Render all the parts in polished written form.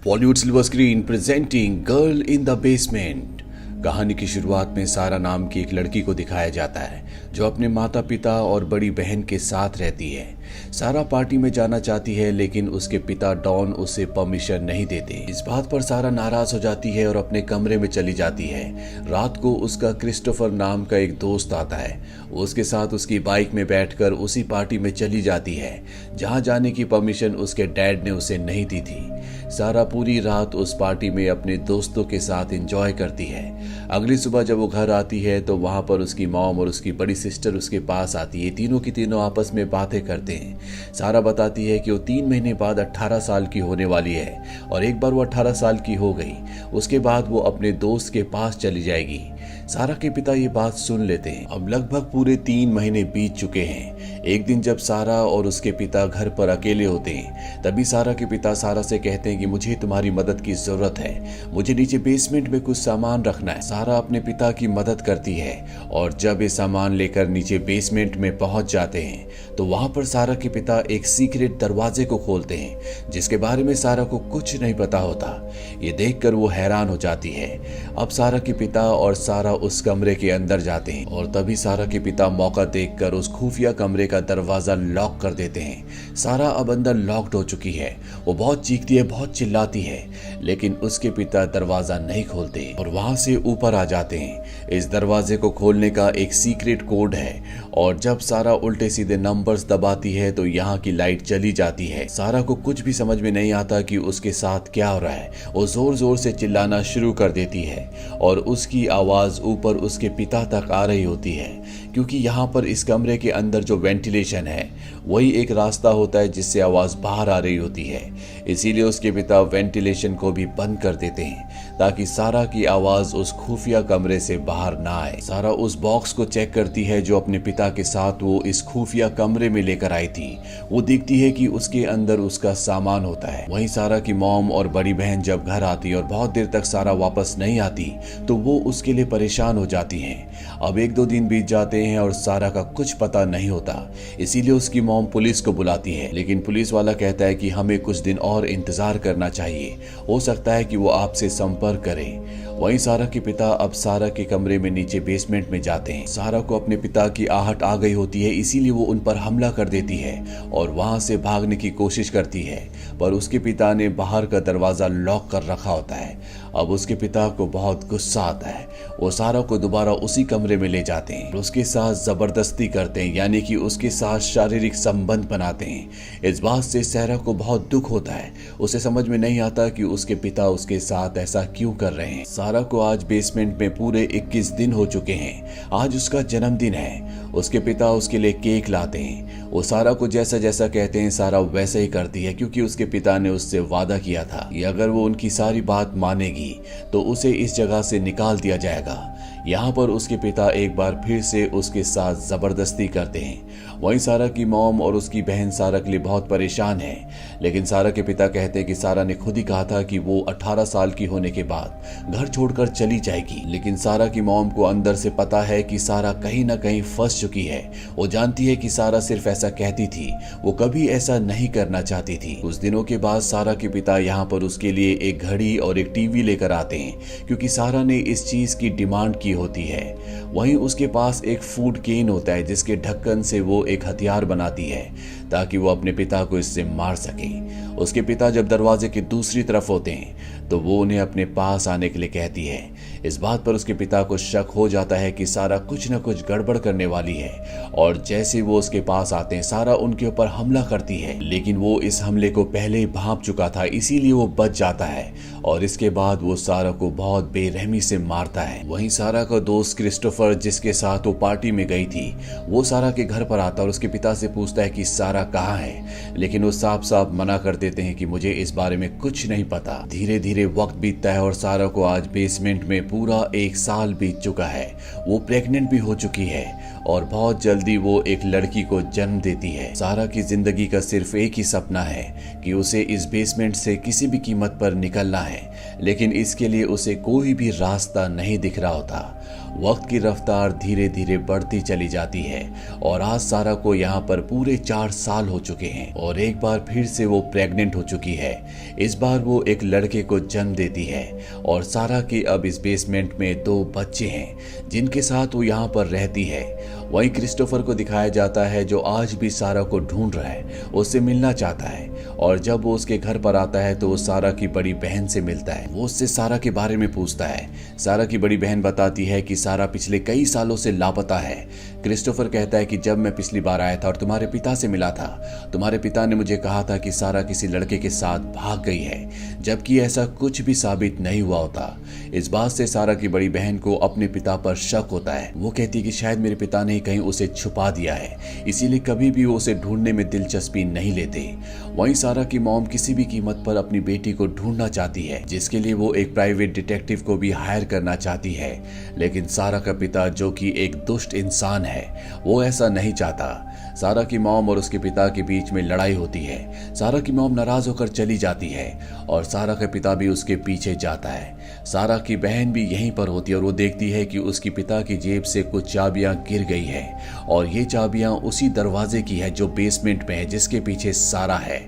Bollywood silver screen presenting girl in the basement. कहानी की शुरुआत में सारा नाम की एक लड़की को दिखाया जाता है जो अपने माता पिता और बड़ी बहन के साथ रहती है। सारा पार्टी में जाना चाहती है लेकिन उसके पिता डॉन उसे परमिशन नहीं देते। इस बात पर सारा नाराज हो जाती है और अपने कमरे में चली जाती है। रात को उसका क्रिस्टोफर नाम का एक दोस्त आता है। उसके साथ उसकी बाइक में बैठकर उसी पार्टी में चली जाती है जहां जाने की परमिशन उसके डैड ने उसे नहीं दी थी। सारा पूरी रात उस पार्टी में अपने दोस्तों के साथ एंजॉय करती है। अगली सुबह जब वो घर आती है तो वहां पर उसकी मॉम और उसकी बड़ी सिस्टर उसके पास आती है। तीनों की तीनों आपस में बातें करते हैं। सारा बताती है कि वो 3 महीने बाद 18 साल की होने वाली है और एक बार वो 18 साल की हो गई उसके बाद वो अपने दोस्त के पास चली जाएगी। सारा के पिता ये बात सुन लेते हैं। अब लगभग पूरे 3 महीने बीत चुके हैं। एक दिन जब सारा और उसके पिता घर पर अकेले होते हैं तभी सारा के पिता सारा से कहते हैं कि मुझे तुम्हारी मदद की जरूरत है, मुझे नीचे बेसमेंट में कुछ सामान रखना है। सारा अपने पिता की मदद करती है और जब ये सामान लेकर नीचे बेसमेंट में पहुंच जाते हैं तो वहां पर सारा के पिता एक सीक्रेट दरवाजे को खोलते हैं जिसके बारे में सारा को कुछ नहीं पता होता। ये देखकर वो हैरान हो जाती है। अब सारा के पिता और सारा उस कमरे के अंदर जाते हैं और तभी सारा के पिता मौका देखकर उस खुफिया कमरे का दरवाजा लॉक कर देते हैं। सारा अब अंदर लॉक्ड हो चुकी है। वो बहुत चीखती है, बहुत चिल्लाती है, लेकिन उसके पिता दरवाजा नहीं खोलते और वहां से ऊपर आ जाते हैं। इस दरवाजे को खोलने का एक सीक्रेट कोड है और जब सारा उल्टे सीधे नंबर्स दबाती है तो यहाँ की लाइट चली जाती है। सारा को कुछ भी समझ में नहीं आता कि उसके साथ क्या हो रहा है। वो जोर जोर से चिल्लाना शुरू कर देती है और उसकी आवाज ऊपर उसके पिता तक आ रही होती है क्योंकि यहाँ पर इस कमरे के अंदर जो वेंटिलेशन है वही एक रास्ता होता है जिससे आवाज बाहर आ रही होती है। इसीलिए उसके पिता वेंटिलेशन को भी बंद कर देते हैं ताकि सारा की आवाज उस खुफिया कमरे से बाहर ना आए। सारा उस बॉक्स को चेक करती है जो अपने पिता के साथ वो इस खुफिया कमरे में लेकर आई थी। वो देखती है कि उसके अंदर उसका सामान होता है। वहीं सारा की मॉम और बड़ी बहन जब घर आती और बहुत देर तक सारा वापस नहीं आती तो वो उसके लिए परेशान हो जाती हैं। अब 1-2 दिन बीत जाते हैं और सारा का कुछ पता नहीं होता। इसीलिए उसकी मॉम पुलिस को बुलाती है लेकिन पुलिस वाला कहता है कि हमें कुछ दिन और इंतजार करना चाहिए, हो सकता है कि वो आपसे संपर्क करे। वहीं सारा के पिता अब सारा के कमरे में नीचे बेसमेंट में जाते हैं। सारा को अपने पिता की आहट आ गई होती है इसीलिए वो उन पर हमला कर देती है और वहां से भागने की कोशिश करती है पर उसके पिता ने बाहर का दरवाजा लॉक कर रखा होता है। अब उसके पिता को बहुत गुस्सा आता है। वो सारा को दोबारा उसी कमरे में ले जाते हैं, उसके साथ जबरदस्ती करते हैं यानी कि उसके साथ शारीरिक संबंध बनाते हैं। इस बात से सारा को बहुत दुख होता है। उसे समझ में नहीं आता कि उसके पिता उसके साथ ऐसा क्यों कर रहे हैं। सारा को आज बेसमेंट में पूरे 21 दिन हो चुके हैं। आज उसका जन्मदिन है। उसके पिता उसके लिए केक लाते हैं। वो सारा को जैसा जैसा कहते हैं सारा वैसा ही करती है क्योंकि उसके पिता ने उससे वादा किया था कि अगर वो उनकी सारी बात मानेगी तो उसे इस जगह से निकाल दिया जाएगा। यहाँ पर उसके पिता एक बार फिर से उसके साथ जबरदस्ती करते हैं। वहीं सारा की मॉम और उसकी बहन सारा के लिए बहुत परेशान है लेकिन सारा के पिता कहते हैं कि सारा ने खुद ही कहा था कि वो 18 साल की होने के बाद घर छोड़कर चली जाएगी। लेकिन सारा की मॉम को अंदर से पता है कि सारा कहीं ना कहीं फंस चुकी है। वो जानती है कि सारा सिर्फ ऐसा कहती थी, वो कभी ऐसा नहीं करना चाहती थी। कुछ दिनों के बाद सारा के पिता यहाँ पर उसके लिए एक घड़ी और एक टीवी लेकर आते हैं क्योंकि सारा ने इस चीज की डिमांड की होती है। वहीं उसके पास एक फूड केन होता है जिसके ढक्कन से वो एक हथियार बनाती है ताकि वो अपने पिता को इससे मार सके। उसके पिता जब दरवाजे की दूसरी तरफ होते हैं तो वो उन्हें अपने पास आने के लिए कहती है। इस बात पर उसके पिता को शक हो जाता है कि सारा कुछ न कुछ गड़बड़ करने वाली है और जैसे वो उसके पास आते हैं सारा उनके ऊपर हमला करती है लेकिन वो इस हमले को पहले ही भांप चुका था इसीलिए वो बच जाता है और इसके बाद वो सारा को बहुत बेरहमी से मारता है। वहीं सारा का दोस्त क्रिस्टोफर जिसके साथ वो पार्टी में गई थी वो सारा के घर पर आता और उसके पिता से पूछता है कि सारा कहाँ है लेकिन वो साफ साफ मना कर देते हैं कि मुझे इस बारे में कुछ नहीं पता। धीरे धीरे वक्त बीतता है और सारा को आज बेसमेंट में पूरा 1 साल बीत चुका है। वो प्रेग्नेंट भी हो चुकी है और बहुत जल्दी वो एक लड़की को जन्म देती है। सारा की जिंदगी का सिर्फ एक ही सपना है कि उसे इस बेसमेंट से किसी भी कीमत पर निकलना है लेकिन इसके लिए उसे कोई भी रास्ता नहीं दिख रहा होता। वक्त की रफ्तार धीरे धीरे बढ़ती चली जाती है और आज सारा को यहाँ पर पूरे 4 साल हो चुके हैं और एक बार फिर से वो प्रेग्नेंट हो चुकी है। इस बार वो एक लड़के को जन्म देती है और सारा के अब इस बेसमेंट में 2 बच्चे हैं जिनके साथ वो यहाँ पर रहती है। वहीं क्रिस्टोफर को दिखाया जाता है जो आज भी सारा को ढूंढ रहा है, उससे मिलना चाहता है और जब वो उसके घर पर आता है तो वो सारा की बड़ी बहन से मिलता है। वो उससे सारा के बारे में पूछता है। सारा की बड़ी बहन बताती है कि सारा पिछले कई सालों से लापता है। क्रिस्टोफर कहता है कि जब मैं पिछली बार आया था और तुम्हारे पिता से मिला था, तुम्हारे पिता ने मुझे कहा था कि सारा किसी लड़के के साथ भाग गई है, जबकि ऐसा कुछ भी साबित नहीं हुआ होता। इस बात से सारा की बड़ी बहन को अपने पिता पर शक होता है। वो कहती है कि शायद मेरे पिता ने कहीं उसे छुपा दिया है, इसीलिए कभी भी वो उसे ढूंढने में दिलचस्पी नहीं लेते। वहीं सारा की मॉम किसी भी कीमत पर अपनी बेटी को ढूंढना चाहती है, जिसके लिए वो एक प्राइवेट डिटेक्टिव को भी हायर करना चाहती है, लेकिन सारा का पिता जो कि एक दुष्ट इंसान है, वो ऐसा नहीं चाहता। सारा की मॉम और उसके पिता के बीच में लड़ाई होती है। सारा की मॉम नाराज होकर चली जाती है और सारा का पिता भी उसके पीछे जाता है। सारा की बहन भी यहीं पर होती है और वो देखती है कि उसके पिता की जेब से कुछ चाबियां गिर गई है और ये चाबियां उसी दरवाजे की है जो बेसमेंट में है, जिसके पीछे सारा है।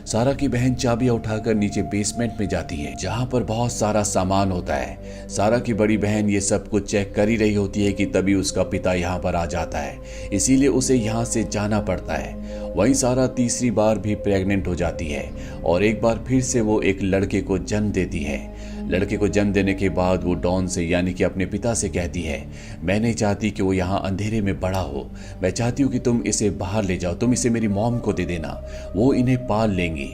सारा की बहन चाबियां उठाकर नीचे बेसमेंट में जाती है जहां पर बहुत सारा सामान होता है। सारा की बड़ी बहन ये सब कुछ चेक कर ही रही होती है कि तभी उसका पिता यहाँ पर आ जाता है, इसीलिए उसे यहाँ से जाना पड़ता है। वहीं सारा तीसरी बार भी प्रेग्नेंट हो जाती है और एक बार फिर से वो एक लड़के को जन्म देती है। लड़के को जन्म देने के बाद वो डॉन से यानी कि अपने पिता से कहती है, मैं नहीं चाहती कि वो यहाँ अंधेरे में बड़ा हो, मैं चाहती हूँ कि तुम इसे बाहर ले जाओ, तुम इसे मेरी मॉम को दे देना, वो इन्हें पाल लेंगी।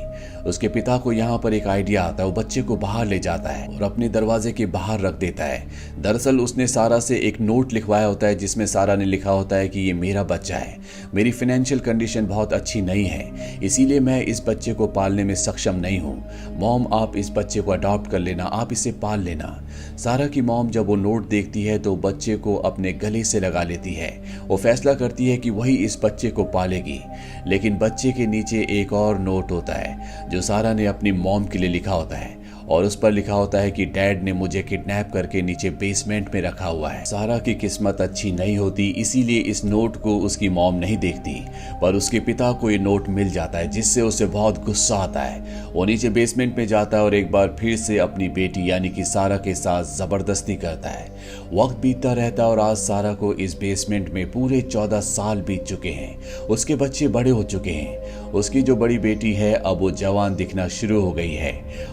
उसके पिता को यहाँ पर एक आइडिया आता है। वो बच्चे को बाहर ले जाता है और अपने दरवाजे के बाहर रख देता है। दरअसल उसने सारा से एक नोट लिखवाया होता है जिसमें सारा ने लिखा होता है कि ये मेरा बच्चा है, मेरी फाइनेंशियल कंडीशन बहुत अच्छी नहीं है, इसीलिए मैं इस बच्चे को पालने में सक्षम नहीं हूँ। मॉम आप इस बच्चे को अडॉप्ट कर लेना, आप इसे पाल लेना। सारा की मॉम जब वो नोट देखती है तो बच्चे को अपने गले से लगा लेती है। वो फैसला करती है कि वही इस बच्चे को पालेगी, लेकिन बच्चे के नीचे एक और नोट होता है जो सारा ने अपनी मॉम के लिए लिखा होता है और उस पर लिखा होता है कि डैड ने मुझे किडनैप करके नीचे बेसमेंट में रखा हुआ है। सारा की किस्मत अच्छी नहीं होती, इसीलिए इस नोट को उसकी मॉम नहीं देखती, पर उसके पिता को ये नोट मिल जाता है जिससे उसे बहुत गुस्सा आता है। वो नीचे बेसमेंट में जाता है और एक बार फिर से अपनी बेटी यानी कि सारा के साथ जबरदस्ती करता है। वक्त बीतता रहता है और आज सारा को इस बेसमेंट में पूरे 14 साल बीत चुके हैं। उसके बच्चे बड़े हो चुके हैं। उसकी जो बड़ी बेटी है अब वो जवान दिखना शुरू हो गई है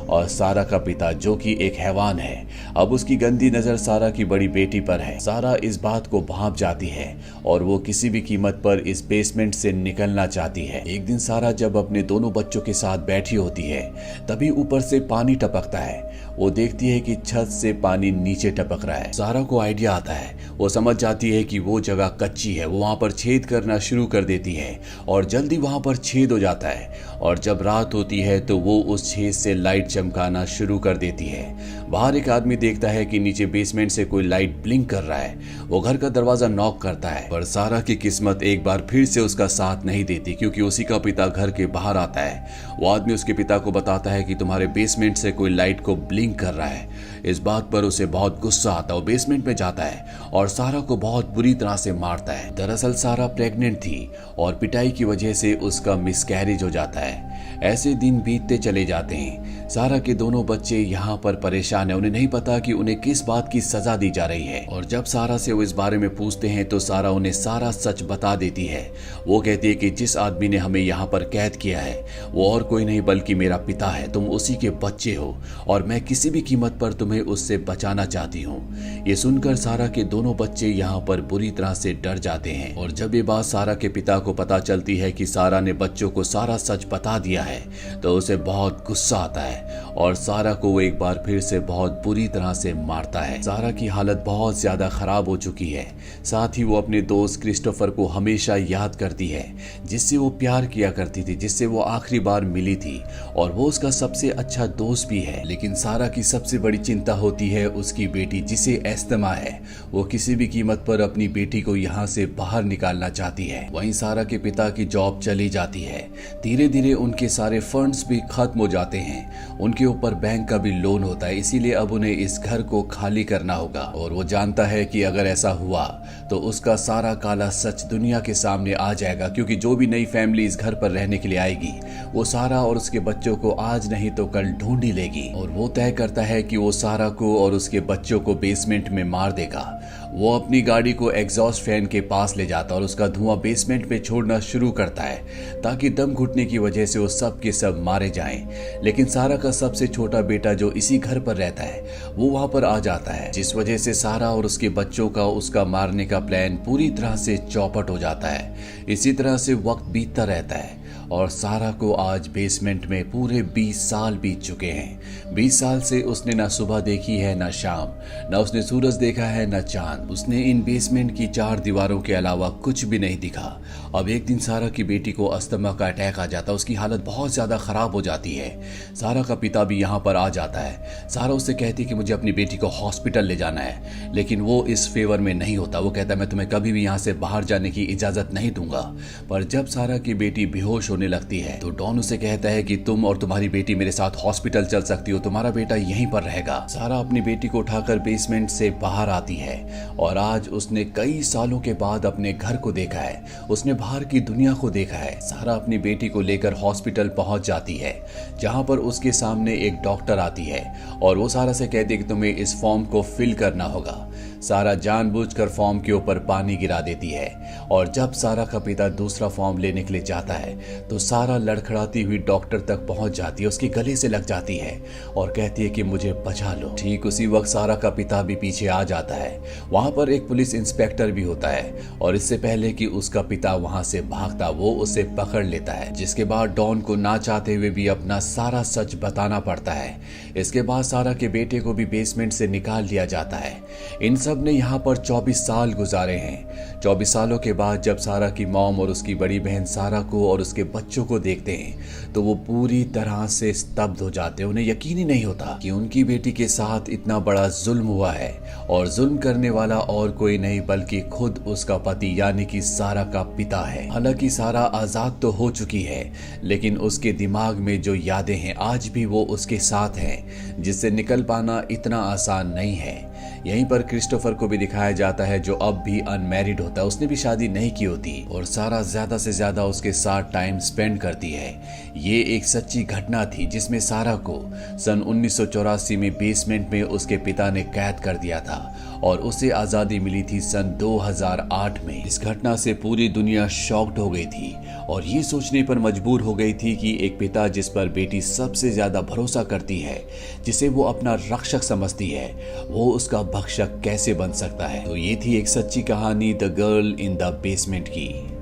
और सारा का पिता जो कि एक हैवान है, अब उसकी गंदी नजर सारा की बड़ी बेटी पर है। सारा इस बात को भांप जाती है और वो किसी भी कीमत पर इस बेसमेंट से निकलना चाहती है। एक दिन सारा जब अपने दोनों बच्चों के साथ बैठी होती है तभी ऊपर से पानी टपकता है। वो देखती है कि छत से पानी नीचे टपक रहा है। सारा को आइडिया आता है, वो समझ जाती है कि वो जगह कच्ची है। वो वहां पर छेद करना शुरू कर देती है और जल्दी वहां पर छेद हो जाता है और जब रात होती है तो वो उस छेद से लाइट चमकाना शुरू कर देती है। बाहर एक आदमी देखता है कि नीचे बेसमेंट से कोई लाइट ब्लिंक कर रहा है। वो घर का दरवाजा नॉक करता है, पर सारा की किस्मत एक बार फिर से उसका साथ नहीं देती क्योंकि उसी का पिता घर के बाहर आता है। वो आदमी उसके पिता को बताता है कि तुम्हारे बेसमेंट से कोई लाइट को ब्लिंक कर रहा है। इस बात पर उसे बहुत गुस्सा आता है। वो बेसमेंट में जाता है और सारा को बहुत बुरी तरह से मारता है। दरअसल सारा प्रेग्नेंट थी और पिटाई की वजह से उसका मिसकैरेज हो जाता है। ऐसे दिन बीतते चले जाते हैं। सारा के दोनों बच्चे यहाँ पर परेशान है। उन्हें नहीं पता कि उन्हें किस बात की सजा दी जा रही है और जब सारा से वो इस बारे में पूछते हैं तो सारा उन्हें सारा सच बता देती है। वो कहती है कि जिस आदमी ने हमें यहाँ पर कैद किया है वो और कोई नहीं बल्कि मेरा पिता है। तुम उसी के बच्चे हो और मैं किसी भी कीमत पर तुम्हें उससे बचाना चाहती हूँ। ये सुनकर सारा के दोनों बच्चे यहाँ पर बुरी तरह से डर जाते हैं और जब ये बात सारा के पिता को पता चलती है कि सारा ने बच्चों को सारा सच बता दिया है तो उसे बहुत गुस्सा आता है और सारा को वो एक बार फिर से बहुत बुरी तरह से मारता है। सारा की हालत बहुत ज्यादा खराब हो चुकी है। साथ ही वो अपने दोस्त क्रिस्टोफर को हमेशा याद करती है जिससे वो प्यार किया करती थी, जिससे वो आखिरी बार मिली थी और वो उसका सबसे अच्छा दोस्त भी है। लेकिन सारा की सबसे बड़ी चिंता होती है उसकी बेटी जिसे एस्थमा है। वो किसी भी कीमत पर अपनी बेटी को यहाँ से बाहर निकालना चाहती है। वहीं सारा के पिता की जॉब चली जाती है। धीरे धीरे उनके सारे फंड्स भी खत्म हो जाते हैं। उनके उनके ऊपर बैंक का भी लोन होता है, इसीलिए अब उन्हें इस घर को खाली करना होगा। और वो जानता है कि अगर ऐसा हुआ तो उसका सारा काला सच दुनिया के सामने आ जाएगा, क्योंकि जो भी नई फैमिली इस घर पर रहने के लिए आएगी वो सारा और उसके बच्चों को आज नहीं तो कल ढूंढ ही लेगी। और वो तय करता है कि वो सारा को और उसके बच्चों को बेसमेंट में मार देगा। वो अपनी गाड़ी को एग्जॉस्ट फैन के पास ले जाता और उसका धुआं बेसमेंट में छोड़ना शुरू करता है ताकि दम घुटने की वजह से वो सब के सब मारे जाएं। लेकिन सारा का सबसे छोटा बेटा जो इसी घर पर रहता है वो वहां पर आ जाता है, जिस वजह से सारा और उसके बच्चों का उसका मारने का प्लान पूरी तरह से चौपट हो जाता है। इसी तरह से वक्त बीतता रहता है और सारा को आज बेसमेंट में पूरे 20 साल बीत चुके हैं। 20 साल से उसने ना सुबह देखी है ना शाम, ना उसने सूरज देखा है ना चांद। उसने इन बेसमेंट की 4 दीवारों के अलावा कुछ भी नहीं दिखा। अब एक दिन सारा की बेटी को अस्थमा का अटैक आ जाता है, उसकी हालत बहुत ज्यादा खराब हो जाती है। सारा का पिता भी यहाँ पर आ जाता है। सारा उससे कहती कि मुझे अपनी बेटी को हॉस्पिटल ले जाना है, लेकिन वो इस फेवर में नहीं होता। वो कहता है मैं तुम्हें कभी भी यहाँ से बाहर जाने की इजाजत नहीं दूंगा। पर जब सारा की बेटी बेहोश होने लगती है तो डॉन उसे कहता है कि तुम और तुम्हारी बेटी मेरे साथ हॉस्पिटल चल सकती हो, तुम्हारा बेटा यहीं पर रहेगा। सारा अपनी बेटी को उठाकर बेसमेंट से बाहर आती है और आज उसने कई सालों के बाद अपने घर को देखा है, उसने बाहर की दुनिया को देखा है। सारा अपनी बेटी को लेकर हॉस्पिटल पहुंच जाती है, जहां पर उसके सामने एक डॉक्टर आती है और वो सारा से कहती है कि तुम्हें इस फॉर्म को फिल करना होगा। सारा जानबूझकर फॉर्म के ऊपर पानी गिरा देती है और जब सारा का पिता दूसरा फॉर्म लेने के लिए जाता है तो सारा लड़खड़ाती हुई डॉक्टर तक पहुंच जाती है, उसके गले से लग जाती है और कहती है कि मुझे बचा लो। ठीक उसी वक्त सारा का पिता भी पीछे आ जाता है। वहां पर एक पुलिस इंस्पेक्टर भी होता है और इससे पहले कि उसका पिता वहां से भागता वो उसे पकड़ लेता है, जिसके बाद डॉन को ना चाहते हुए भी अपना सारा सच बताना पड़ता है। इसके बाद सारा के बेटे को भी बेसमेंट से निकाल लिया जाता है। इन सब ने यहाँ पर 24 साल गुजारे हैं। 24 सालों के बाद जब सारा की मॉम और उसकी बड़ी बहन सारा को और उसके बच्चों को देखते हैं तो वो पूरी तरह से स्तब्ध हो जाते हैं। उन्हें यकीन ही नहीं होता कि उनकी बेटी के साथ इतना बड़ा जुल्म हुआ है और जुल्म करने वाला और कोई नहीं बल्कि खुद उसका पति यानी कि सारा का पिता है। हालांकि सारा आजाद तो हो चुकी है, लेकिन उसके दिमाग में जो यादें हैं आज भी वो उसके साथ हैं, जिससे निकल पाना इतना आसान नहीं है। यहीं पर क्रिस्टोफर को भी दिखाया जाता है जो अब भी अनमैरिड होता है, उसने भी शादी नहीं की होती और सारा ज्यादा से ज्यादा उसके साथ टाइम स्पेंड करती है। ये एक सच्ची घटना थी जिसमें सारा को सन 1984 में बेसमेंट में उसके पिता ने कैद कर दिया था और उसे आजादी मिली थी सन 2008 में। इस घटना से पूरी दुनिया शॉक्ड हो गई थी और ये सोचने पर मजबूर हो गई थी कि एक पिता जिस पर बेटी सबसे ज्यादा भरोसा करती है, जिसे वो अपना रक्षक समझती है, वो उसका भक्षक कैसे बन सकता है। तो ये थी एक सच्ची कहानी the girl in the basement की।